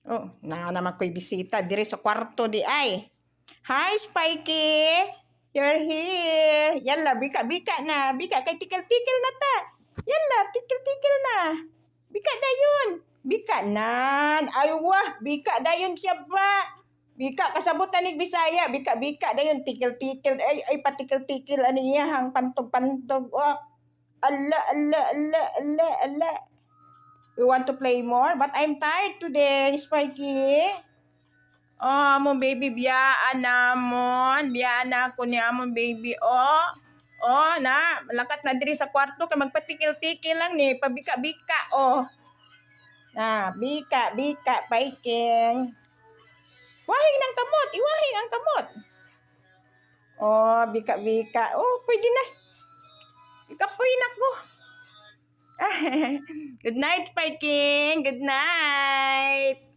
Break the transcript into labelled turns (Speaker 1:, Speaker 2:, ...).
Speaker 1: Oh, na naman ko'y bisita diri sa kwarto di ay. Hi, Spikey! You're here! Yalla, bika-bika na. Bika, kay tikil-tikil na ta. Yalla, tikil-tikil na. Bika dayon. Bika na. Ay, wah, bika dayon siya ba? Bika, kasabot na ni Bisaya. Bika-bika dayon, tikil-tikil. Ay, patikil-tikil. Ano hang pantog-pantog. Oh, ala, ala, ala, ala, ala. You want to play more? But I'm tired today, Spikey. Oh, amon baby, biyaan namon. Biyaan na ako ni amon baby. Oh, oh, na. Malakat na diri sa kwarto. Kaya magpatikil-tikil lang ni. Pabika-bika, oh. Na, bika-bika, paiking. Wahing ng kamot. Iwahing ang kamot. Oh, bika-bika. Oh, pwede na. Ikapoy na ko. Good night, Viking. Good night.